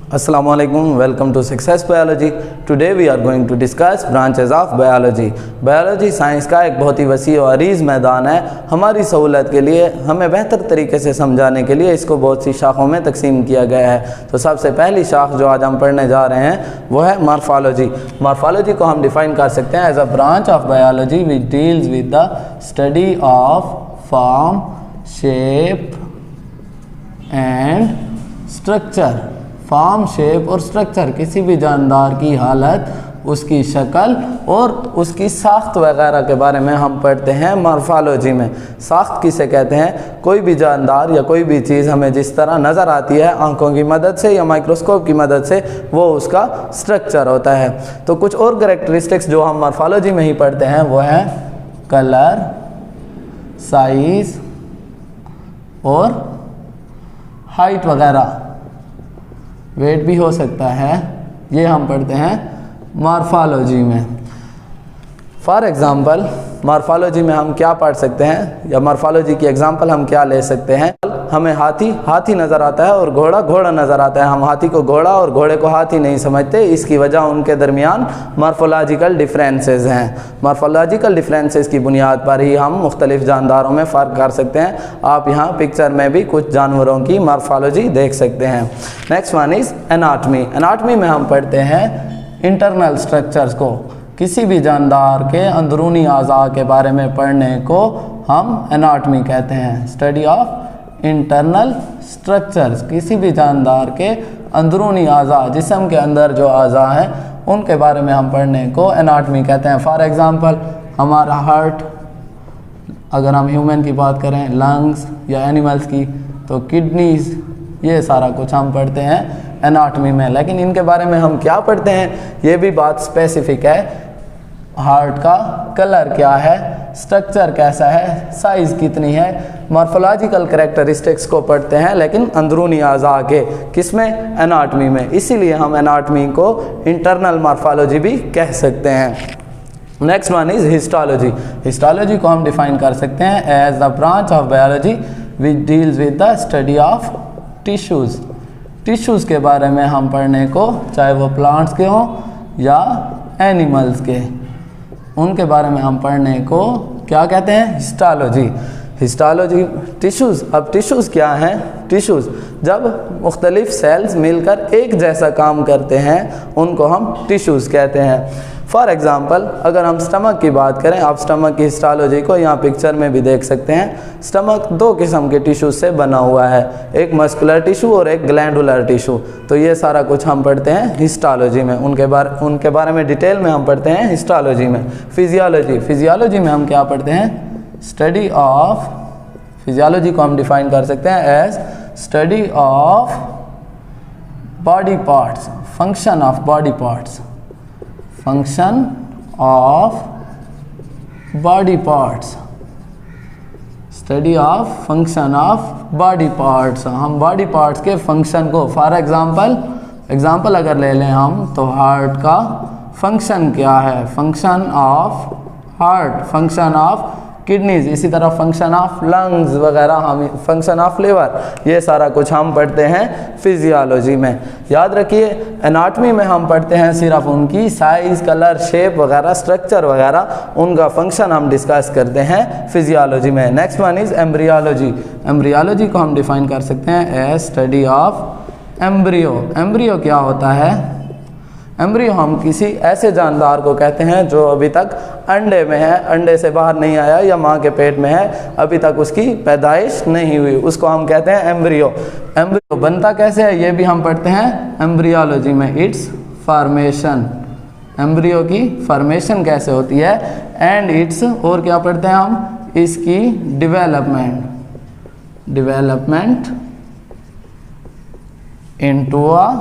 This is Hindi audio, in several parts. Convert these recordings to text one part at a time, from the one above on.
Assalamualaikum, welcome to Success Biology. Today we are going to discuss branches of biology. Biology science का एक बहुत ही वसी और अरीज़ मैदान है। हमारी सहूलत के लिए हमें बेहतर तरीके से समझाने के लिए इसको बहुत सी शाखों में तकसीम किया गया है। तो सबसे पहली शाख जो आज हम पढ़ने जा रहे हैं वो है मॉर्फोलॉजी। मॉर्फोलॉजी को हम डिफ़ाइन कर सकते हैं as a branch of biology which deals with the study of form, shape and structure. Form, shape और स्ट्रक्चर, किसी भी जानदार की हालत, उसकी शक्ल और उसकी साख्त वगैरह के बारे में हम पढ़ते हैं मॉर्फोलॉजी में। साख्त किसे कहते हैं? कोई भी जानदार या कोई भी चीज़ हमें जिस तरह नज़र आती है आंखों की मदद से या माइक्रोस्कोप की मदद से, वो उसका स्ट्रक्चर होता है। तो कुछ और कैरेक्टरिस्टिक्स जो हम मॉर्फोलॉजी में ही पढ़ते हैं वो है कलर, साइज़ और हाइट वगैरह, वेट भी हो सकता है, ये हम पढ़ते हैं मॉर्फोलॉजी में। फॉर एग्ज़ाम्पल मॉर्फोलॉजी में हम क्या पढ़ सकते हैं या मॉर्फोलॉजी की एग्जांपल हम क्या ले सकते हैं? हमें हाथी नज़र आता है और घोड़ा नज़र आता है। हम हाथी को घोड़ा और घोड़े को हाथी नहीं समझते, इसकी वजह उनके दरमियान मॉर्फोलॉजिकल डिफरेंसेस हैं। मॉर्फोलॉजिकल डिफरेंसेस की बुनियाद पर ही हम मुख्तलिफ जानदारों में फ़र्क कर सकते हैं। आप यहाँ पिक्चर में भी कुछ जानवरों की मॉर्फोलॉजी देख सकते हैं। Next one is anatomy. Anatomy में हम पढ़ते हैं इंटरनल स्ट्रक्चर्स को। किसी भी जानदार के अंदरूनी अज़ा के बारे में पढ़ने को हम एनाटमी कहते हैं। स्टडी ऑफ इंटरनल स्ट्रक्चर्स, किसी भी जानदार के अंदरूनी अज़ा, जिस्म के अंदर जो अज़ा हैं उनके बारे में हम पढ़ने को एनाटमी कहते हैं। फॉर एग्ज़ाम्पल हमारा हार्ट, अगर हम ह्यूमन की बात करें, लंग्स या एनिमल्स की, तो किडनीज़, ये सारा कुछ हम पढ़ते हैं एनाटमी में। लेकिन इनके बारे में हम क्या पढ़ते हैं ये भी बात स्पेसिफिक है। हार्ट का कलर क्या है, स्ट्रक्चर कैसा है, साइज़ कितनी है, मॉर्फोलॉजिकल कैरेक्टरिस्टिक्स को पढ़ते हैं लेकिन अंदरूनी अज़ा के, किसमें? एनाटमी में। इसीलिए हम एनाटमी को इंटरनल मॉर्फोलॉजी भी कह सकते हैं। Next one is histology. Histology को हम डिफ़ाइन कर सकते हैं as the branch of biology which deals with the study of tissues. Tissues के बारे में हम पढ़ने को, चाहे वो प्लांट्स के हों या एनिमल्स के, उनके बारे में हम पढ़ने को क्या कहते हैं? हिस्टोलॉजी। Histology tissues. अब टिश्यूज़ क्या हैं? टिश्यूज़ जब मुख्तलिफ सेल्स मिलकर एक जैसा काम करते हैं उनको हम टिश्यूज़ कहते हैं। फॉर एग्ज़ाम्पल अगर हम स्टमक की बात करें, आप स्टमक की हिस्टोलॉजी को यहाँ पिक्चर में भी देख सकते हैं। स्टमक दो किस्म के टिश्यू से बना हुआ है, एक मस्कुलर टिश्यू और एक ग्लैंडुलर टिश्यू। तो ये सारा कुछ हम पढ़ते हैं हिस्टोलॉजी में। उनके बारे में डिटेल में हम पढ़ते हैं हिस्टोलॉजी में। फिजियोलॉजी। फिजियोलॉजी में हम क्या पढ़ते हैं? स्टडी ऑफ, फिजियोलॉजी को हम डिफ़ाइन कर सकते हैं as study of body parts, function of body parts, function of body parts, study of function of body parts. हम बॉडी पार्ट्स के फंक्शन को, फॉर एग्जाम्पल अगर ले लें हम, तो हार्ट का फंक्शन क्या है? Function of heart, function of kidneys, इसी तरह फंक्शन ऑफ लंग्स वगैरह, हम फंक्शन ऑफ लिवर, ये सारा कुछ हम पढ़ते हैं फिजियोलॉजी में। याद रखिए एनाटमी में हम पढ़ते हैं सिर्फ उनकी साइज़, कलर, शेप वगैरह, स्ट्रक्चर वगैरह, उनका फंक्शन हम डिस्कस करते हैं फिजियोलॉजी में। Next one is embryology. Embryology को हम डिफ़ाइन कर सकते हैं as study of embryo. Embryo क्या होता है? एम्ब्रियो हम किसी ऐसे जानदार को कहते हैं जो अभी तक अंडे में है, अंडे से बाहर नहीं आया या माँ के पेट में है, अभी तक उसकी पैदाइश नहीं हुई, उसको हम कहते हैं एम्ब्रियो। एम्ब्रियो बनता कैसे है ये भी हम पढ़ते हैं एम्ब्रियोलॉजी में। इट्स फॉर्मेशन, एम्ब्रियो की फॉर्मेशन कैसे होती है, एंड इट्स, और क्या पढ़ते हैं हम? इसकी development into a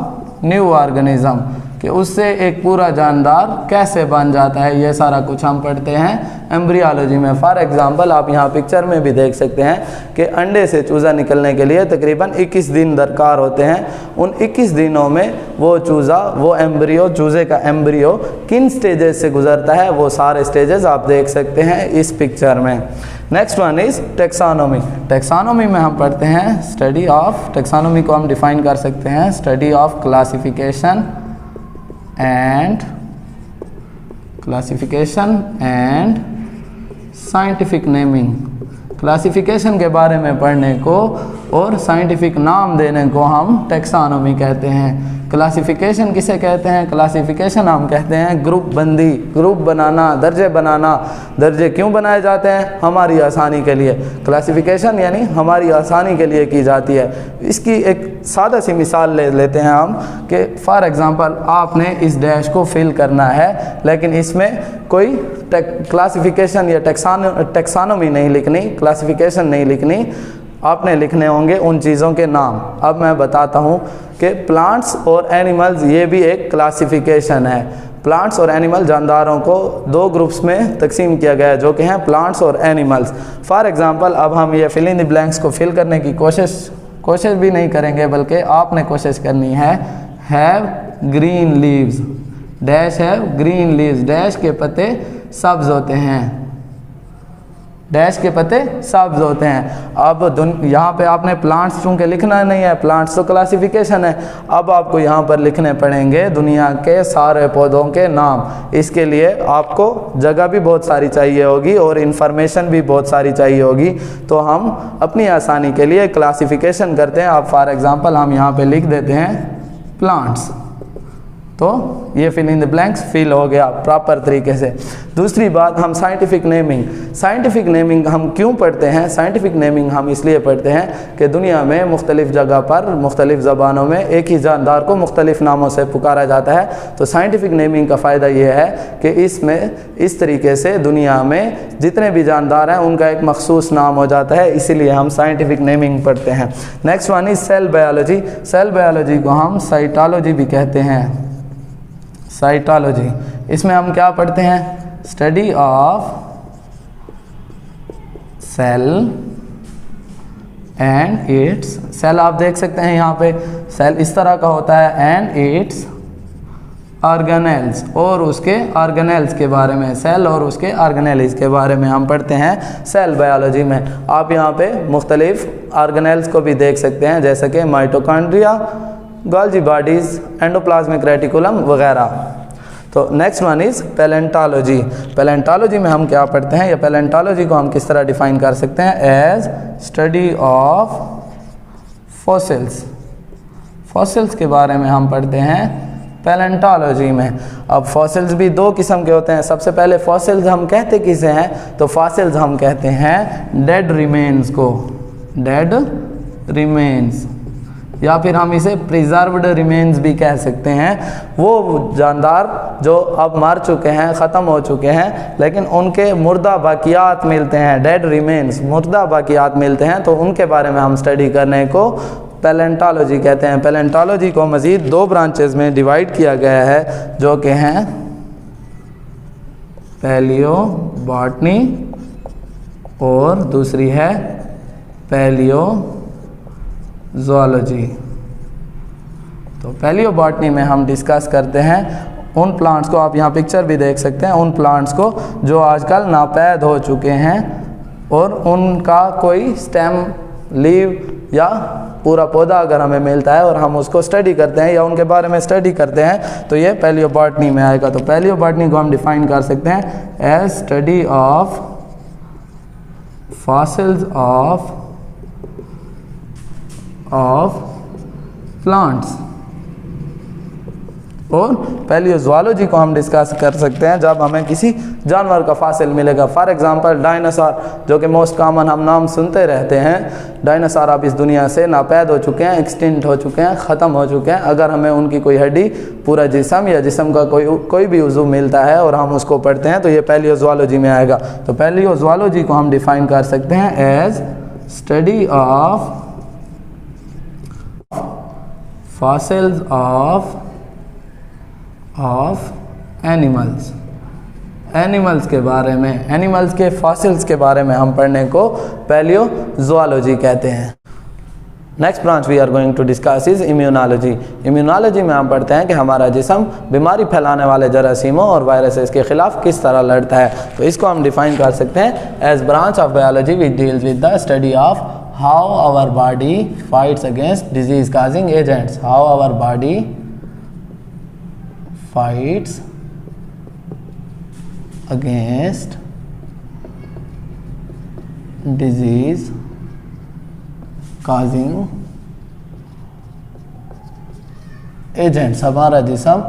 new organism, कि उससे एक पूरा जानदार कैसे बन जाता है, ये सारा कुछ हम पढ़ते हैं एम्ब्रियोलॉजी में। फॉर एग्जांपल आप यहाँ पिक्चर में भी देख सकते हैं कि अंडे से चूज़ा निकलने के लिए तकरीबन 21 दिन दरकार होते हैं। उन 21 दिनों में वो चूज़ा, वो एम्ब्रियो, चूज़े का एम्ब्रियो किन स्टेजेस से गुजरता है, वो सारे स्टेजेस आप देख सकते हैं इस पिक्चर में। Next one is taxonomy. Taxonomy में हम पढ़ते हैं स्टडी ऑफ, टेक्सोनोमी को हम डिफाइन कर सकते हैं study of classification and scientific naming. Classification के बारे में पढ़ने को और साइंटिफिक नाम देने को हम टेक्सोनोमी कहते हैं। क्लासिफिकेशन किसे कहते हैं? क्लासिफिकेशन हम कहते हैं ग्रुप बंदी, ग्रुप बनाना, दर्जे बनाना। दर्जे क्यों बनाए जाते हैं? हमारी आसानी के लिए। क्लासिफिकेशन यानी हमारी आसानी के लिए की जाती है। इसकी एक सादा सी मिसाल ले लेते हैं हम कि फॉर एग्जांपल आपने इस डैश को फिल करना है, लेकिन इसमें कोई क्लासिफिकेशन या टेक्सोनोमी नहीं लिखनी, क्लासिफिकेशन नहीं लिखनी, आपने लिखने होंगे उन चीज़ों के नाम। अब मैं बताता हूँ कि प्लांट्स और एनिमल्स ये भी एक क्लासिफिकेशन है। प्लांट्स और एनिमल, जानदारों को दो ग्रुप्स में तकसीम किया गया है जो कि हैं प्लांट्स और एनिमल्स। फॉर एग्जांपल अब हम ये फिल इन द ब्लैंक्स को फिल करने की कोशिश भी नहीं करेंगे, बल्कि आपने कोशिश करनी है। Have green leaves, dash have green leaves, dash के पत्ते सब्ज होते हैं, डैश के पत्ते सब्ज होते हैं। अब यहाँ पे आपने प्लांट्स चूँकि लिखना नहीं है, प्लांट्स तो क्लासिफिकेशन है, अब आपको यहाँ पर लिखने पड़ेंगे दुनिया के सारे पौधों के नाम। इसके लिए आपको जगह भी बहुत सारी चाहिए होगी और इन्फॉर्मेशन भी बहुत सारी चाहिए होगी, तो हम अपनी आसानी के लिए क्लासिफिकेशन करते हैं। अब फॉर एग्जांपल हम यहाँ पे लिख देते हैं प्लांट्स, तो ये fill in the blanks fill हो गया प्रॉपर तरीके से। दूसरी बात, हम साइंटिफिक नेमिंग। साइंटिफिक नेमिंग हम क्यों पढ़ते हैं? साइंटिफिक नेमिंग हम इसलिए पढ़ते हैं कि दुनिया में मुख्तलिफ़ जगह पर मुख्तलिफ़ ज़बानों में एक ही जानदार को मुख्तलिफ़ नामों से पुकारा जाता है। तो साइंटिफिक नेमिंग का फ़ायदा ये है कि इसमें इस तरीके से दुनिया में जितने भी जानदार हैं उनका एक मखसूस नाम हो जाता है, इसीलिए हम साइंटिफिक नेमिंग पढ़ते हैं। Next one is cell biology. Cell biology को हम साइटोलॉजी भी कहते हैं। साइटोलॉजी, इसमें हम क्या पढ़ते हैं? Study of cell and its, cell आप देख सकते हैं यहाँ पे, सेल इस तरह का होता है, एंड इट्स ऑर्गेनेल्स, और उसके ऑर्गेनेल्स के बारे में, सेल और उसके ऑर्गेनेल्स के बारे में हम पढ़ते हैं सेल बायोलॉजी में। आप यहाँ पे मुख्तलिफ ऑर्गेनेल्स को भी देख सकते हैं, जैसे कि mitochondria, Golgi bodies, endoplasmic reticulum वगैरह। तो next one is palaeontology. Palaeontology में हम क्या पढ़ते हैं, या पैलेंटोलॉजी को हम किस तरह डिफाइन कर सकते हैं? As study of fossils. Fossils के बारे में हम पढ़ते हैं पैलेंटोलॉजी में। अब फॉसिल्स भी दो किस्म के होते हैं। सबसे पहले फॉसिल्स हम कहते किसे हैं? तो फॉसिल्स हम कहते हैं डेड रिमेन्स को, डेड रिमेन्स, या फिर हम इसे प्रिजर्व्ड रिमेन्स भी कह सकते हैं। वो जानदार जो अब मर चुके हैं, ख़त्म हो चुके हैं, लेकिन उनके मुर्दा बाकियात मिलते हैं, डेड रिमेन्स, मुर्दा बाकियात मिलते हैं, तो उनके बारे में हम स्टडी करने को पैलेंटोलॉजी कहते हैं। पैलेंटोलॉजी को मज़ीद दो ब्रांचेस में डिवाइड किया गया है, जो कि हैं पैलियो बॉटनी और दूसरी है पैलियो ज़ूलॉजी। तो पैलियो बॉटनी में हम डिस्कस करते हैं उन प्लांट्स को, आप यहाँ पिक्चर भी देख सकते हैं, उन प्लांट्स को जो आजकल नापैद हो चुके हैं और उनका कोई स्टेम, लीव या पूरा पौधा अगर हमें मिलता है और हम उसको स्टडी करते हैं या उनके बारे में स्टडी करते हैं, तो ये पैलियो बॉटनी में आएगा। तो पैलियो बॉटनी को हम डिफाइन कर सकते हैं as study of fossils of plants. और पैलियोज़ुओलॉजी को हम डिस्कस कर सकते हैं जब हमें किसी जानवर का फासिल मिलेगा। फॉर एग्जांपल डायनासोर, जो कि मोस्ट कॉमन हम नाम सुनते रहते हैं। डायनासोर अब इस दुनिया से नापैद हो चुके हैं, एक्सटिंक्ट हो चुके हैं, ख़त्म हो चुके हैं। अगर हमें उनकी कोई हड्डी, पूरा जिस्म या जिस्म का कोई भी उज़ू मिलता है और हम उसको पढ़ते हैं, तो ये पैलियोज़ुओलॉजी में आएगा। तो पैलियोज़ुओलॉजी को हम डिफ़ाइन कर सकते हैं as study of fossils of animals. Animals के बारे में, एनिमल्स के फॉसिल्स के बारे में हम पढ़ने को पैलियोज़ुओलॉजी कहते हैं। Next branch we are going to discuss is immunology. Immunology में हम पढ़ते हैं कि हमारा जिस्म बीमारी फैलाने वाले जरासीमों और वायरसेस के खिलाफ किस तरह लड़ता है। तो इसको हम डिफाइन कर सकते हैं as branch of biology which deals with the study of how our body fights against disease causing agents. How our body fights against disease causing agents. हमारा जिस्म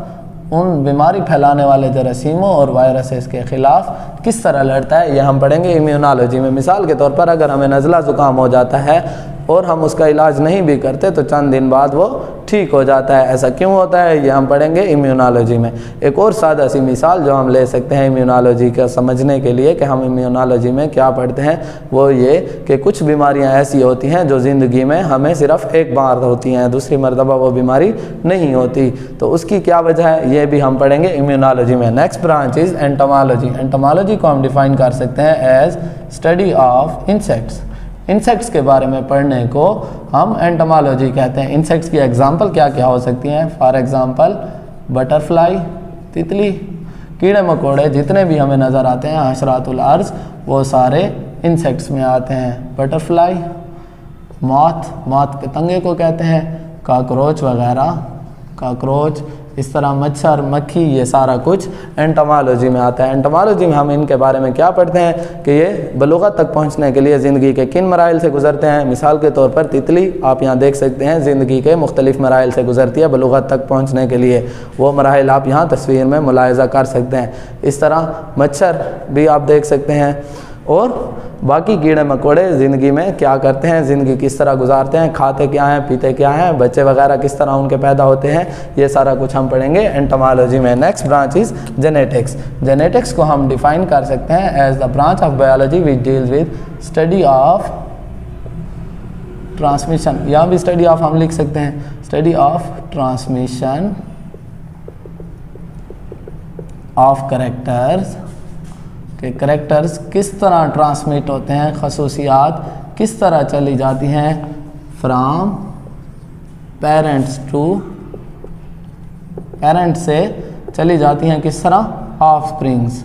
उन बीमारी फैलाने वाले जरासीमों और वायरसेस के खिलाफ किस तरह लड़ता है, ये हम पढ़ेंगे इम्यूनोलॉजी में। मिसाल के तौर पर अगर हमें नज़ला ज़ुकाम हो जाता है और हम उसका इलाज नहीं भी करते तो चंद दिन बाद वो ठीक हो जाता है। ऐसा क्यों होता है, ये हम पढ़ेंगे इम्यूनोलॉजी में। एक और सादा सी मिसाल जो हम ले सकते हैं इम्यूनोलॉजी का समझने के लिए कि हम इम्यूनोलॉजी में क्या पढ़ते हैं, वो ये कि कुछ बीमारियां ऐसी होती हैं जो ज़िंदगी में हमें सिर्फ एक बार होती हैं, दूसरी मरतबा वो बीमारी नहीं होती। तो उसकी क्या वजह है, ये भी हम पढ़ेंगे इम्यूनोलॉजी में। Next branch is entomology. Entomology को हम डिफाइन कर सकते हैं as study of insects. Insects के बारे में पढ़ने को हम एंटोमोलॉजी कहते हैं। इंसेक्ट्स की एग्जांपल क्या क्या हो सकती हैं, फॉर एग्जांपल बटरफ्लाई, तितली, कीड़े मकोड़े जितने भी हमें नज़र आते हैं हशरातुल अर्ज़ वो सारे इंसेक्ट्स में आते हैं। बटरफ्लाई, मॉथ, मॉथ पतंगे को कहते हैं, काकरोच वगैरह, काकरोच, इस तरह मच्छर, मक्खी, ये सारा कुछ एंटोमोलॉजी में आता है। एंटोमोलॉजी में हम इनके बारे में क्या पढ़ते हैं कि ये बलूगत तक पहुंचने के लिए ज़िंदगी के किन मराइल से गुजरते हैं। मिसाल के तौर पर तितली आप यहाँ देख सकते हैं ज़िंदगी के मुख्तलिफ़ मराइल से गुजरती है बलूगत तक पहुँचने के लिए, वो मराइल आप यहाँ तस्वीर में मुलाहिज़ा कर सकते हैं। इस तरह मच्छर भी आप देख सकते हैं और बाकी कीड़े मकोड़े ज़िंदगी में क्या करते हैं, ज़िंदगी किस तरह गुजारते हैं, खाते क्या हैं, पीते क्या हैं, बच्चे वगैरह किस तरह उनके पैदा होते हैं, ये सारा कुछ हम पढ़ेंगे एंटोमोलॉजी में। Next branch is genetics. Genetics को हम डिफाइन कर सकते हैं as the branch of biology which deals with study of transmission. यहाँ भी स्टडी ऑफ हम लिख सकते हैं, study of transmission of characters, के करेक्टर्स किस तरह ट्रांसमिट होते हैं, खसूसियात किस तरह चली जाती हैं फ्राम पेरेंट्स टू, पेरेंट्स से चली जाती हैं किस तरह ऑफस्प्रिंग्स,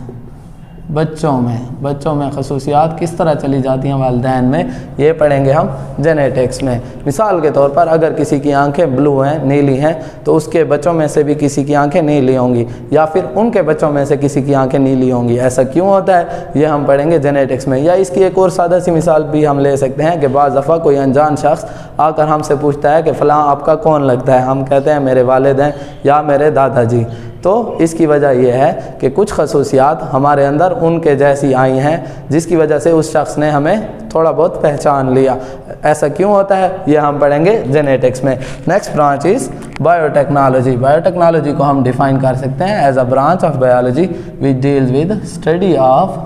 बच्चों में खसूसियात किस तरह चली जाती हैं वालिदैन में, ये पढ़ेंगे हम जेनेटिक्स में। मिसाल के तौर पर अगर किसी की आंखें ब्लू हैं, नीली हैं, तो उसके बच्चों में से भी किसी की आंखें नीली होंगी या फिर उनके बच्चों में से किसी की आंखें नीली होंगी। ऐसा क्यों होता है, ये हम पढ़ेंगे जेनेटिक्स में। या इसकी एक और सादा सी मिसाल भी हम ले सकते हैं कि बाज़ दफ़ा कोई अनजान शख्स आकर हमसे पूछता है कि फ़लाँ आपका कौन लगता है, हम कहते हैं मेरे वालिद हैं या मेरे दादाजी। तो इसकी वजह यह है कि कुछ खसूसियात हमारे अंदर उनके जैसी आई हैं जिसकी वजह से उस शख्स ने हमें थोड़ा बहुत पहचान लिया। ऐसा क्यों होता है, ये हम पढ़ेंगे जेनेटिक्स में। Next branch is biotechnology. Biotechnology को हम डिफाइन कर सकते हैं as a branch of biology which deals with study of,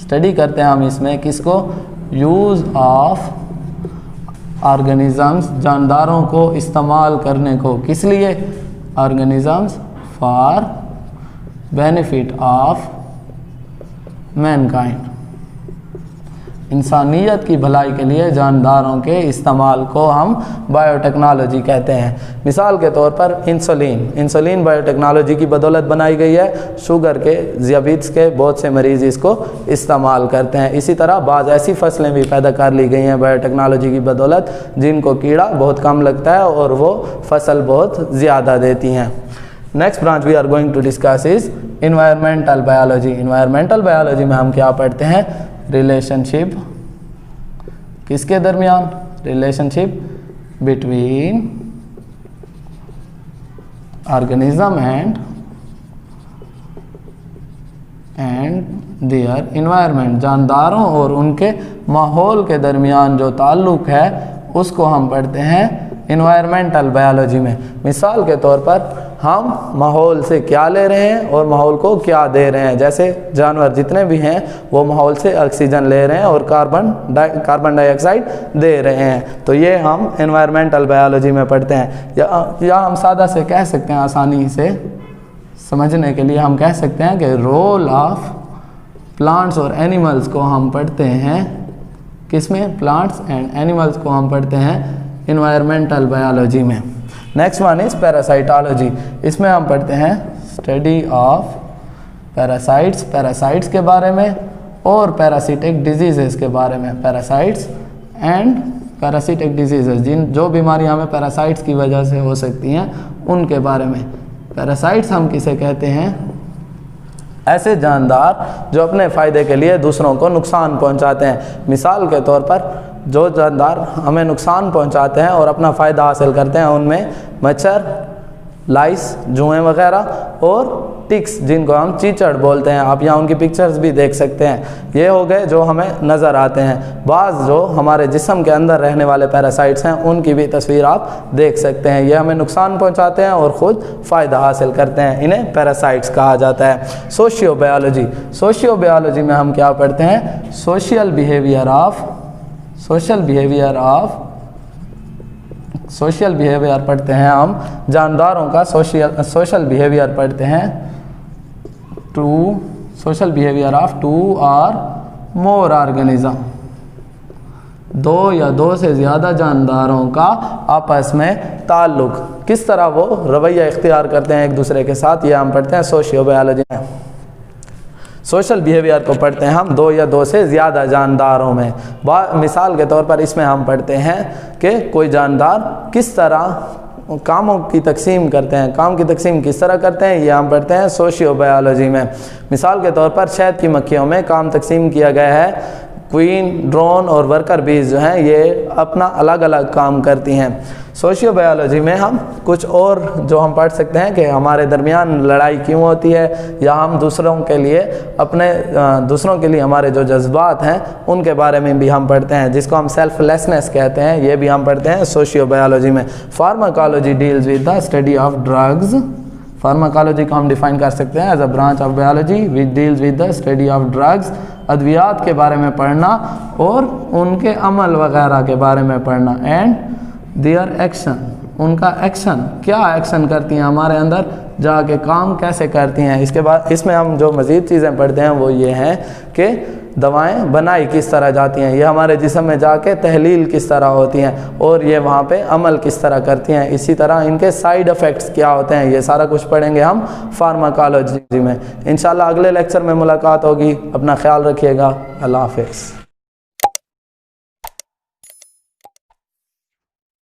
study करते हैं हम इसमें किसको, यूज़ ऑफ ऑर्गेनिज़म्स, जानदारों को इस्तेमाल करने को, किस लिए, organisms for benefit of Mankind, इंसानियत की भलाई के लिए जानदारों के इस्तेमाल को हम बायोटेक्नोलॉजी कहते हैं। मिसाल के तौर पर इंसुलिन बायोटेक्नोलॉजी की बदौलत बनाई गई है। शुगर के, ज़ियाबीत्स के बहुत से मरीज़ इसको इस्तेमाल करते हैं। इसी तरह बाज़ ऐसी फसलें भी पैदा कर ली गई हैं बायोटेक्नोलॉजी की बदौलत जिनको कीड़ा बहुत कम लगता है और वो फसल बहुत ज़्यादा देती हैं। Next branch we are going to discuss is environmental biology. Environmental biology में हम क्या पढ़ते हैं, रिलेशनशिप किसके दरमियान, relationship between organism and their environment, जानदारों और उनके माहौल के दरमियान जो ताल्लुक़ है उसको हम पढ़ते हैं इन्वायरमेंटल बायोलॉजी में। मिसाल के तौर पर हम माहौल से क्या ले रहे हैं और माहौल को क्या दे रहे हैं। जैसे जानवर जितने भी हैं वो माहौल से ऑक्सीजन ले रहे हैं और कार्बन डाइऑक्साइड दे रहे हैं, तो ये हम इन्वायरमेंटल बायोलॉजी में पढ़ते हैं। या हम सादा से कह सकते हैं आसानी से समझने के लिए हम कह सकते हैं कि रोल ऑफ प्लांट्स और एनिमल्स को हम पढ़ते हैं किसमें, प्लांट्स एंड एनिमल्स को हम पढ़ते हैं इन्वायरमेंटल बायोलॉजी में। Next one is parasitology. इसमें हम पढ़ते हैं स्टडी ऑफ पैरासाइट्स, पैरासाइट्स के बारे में और पैरासिटिक डिजीजेस के बारे में। पैरासाइट्स एंड पैरासिटिक डिजीजेस, जो बीमारियां हमें पैरासाइट्स की वजह से हो सकती हैं उनके बारे में। पैरासाइट्स हम किसे कहते हैं, ऐसे जानदार जो अपने फ़ायदे के लिए दूसरों को नुकसान पहुंचाते हैं। मिसाल के तौर पर जो जानदार हमें नुकसान पहुंचाते हैं और अपना फ़ायदा हासिल करते हैं उनमें मच्छर, लाइस, जुएँ वगैरह और टिक्स जिनको हम चीचड़ बोलते हैं। आप यहाँ उनकी पिक्चर्स भी देख सकते हैं। ये हो गए जो हमें नज़र आते हैं। बाज़ जो हमारे जिस्म के अंदर रहने वाले पैरासाइट्स हैं उनकी भी तस्वीर आप देख सकते हैं। ये हमें नुकसान पहुँचाते हैं और ख़ुद फ़ायदा हासिल करते हैं, इन्हें पैरासाइट्स कहा जाता है। सोशियो बायोलॉजी, सोशियो बायोलॉजी में हम क्या पढ़ते हैं, सोशल बिहेवियर पढ़ते हैं हम, जानदारों का सोशल बिहेवियर पढ़ते हैं। सोशल बिहेवियर ऑफ 2 और मोर ऑर्गेनिज्म, 2 या 2 से ज़्यादा जानदारों का आपस में ताल्लुक़, किस तरह वो रवैया इख्तियार करते हैं एक दूसरे के साथ, ये हम पढ़ते हैं सोशियो बायोलॉजी में। सोशल बिहेवियर को पढ़ते हैं हम 2 या 2 से ज़्यादा जानदारों में। मिसाल के तौर पर इसमें हम पढ़ते हैं कि कोई जानदार किस तरह कामों की तकसीम करते हैं, काम की तकसीम किस तरह करते हैं, ये हम पढ़ते हैं सोशियो बायोलॉजी में। मिसाल के तौर पर शहद की मक्खियों में काम तकसीम किया गया है। क्वीन, ड्रोन और वर्कर बीज जो हैं ये अपना अलग अलग काम करती हैं। सोशियो बायोलॉजी में हम कुछ और जो हम पढ़ सकते हैं कि हमारे दरमियान लड़ाई क्यों होती है, या हम दूसरों के लिए हमारे जो जज्बात हैं उनके बारे में भी हम पढ़ते हैं, जिसको हम सेल्फलेसनेस कहते हैं, ये भी हम पढ़ते हैं सोशियो बायोलॉजी में। Pharmacology deals with the study of drugs. Pharmacology को हम डिफाइन कर सकते हैं as a branch of biology which deals with the study of drugs. अद्वियात के बारे में पढ़ना और उनके अमल वगैरह के बारे में पढ़ना। एंड देयर एक्शन, उनका एक्शन, क्या एक्शन करती हैं हमारे अंदर जाके, काम कैसे करती हैं। इसके बाद इसमें हम जो मज़ीद चीज़ें पढ़ते हैं वो ये हैं कि दवाएं बनाई किस तरह जाती हैं, ये हमारे जिस्म में जाके तहलील किस तरह होती हैं और ये वहाँ पे अमल किस तरह करती हैं। इसी तरह इनके साइड इफ़ेक्ट्स क्या होते हैं, ये सारा कुछ पढ़ेंगे हम फार्माकोलॉजी में। इंशाल्लाह अगले लेक्चर में मुलाकात होगी। अपना ख्याल रखिएगा। अल्लाह हाफ़िज़।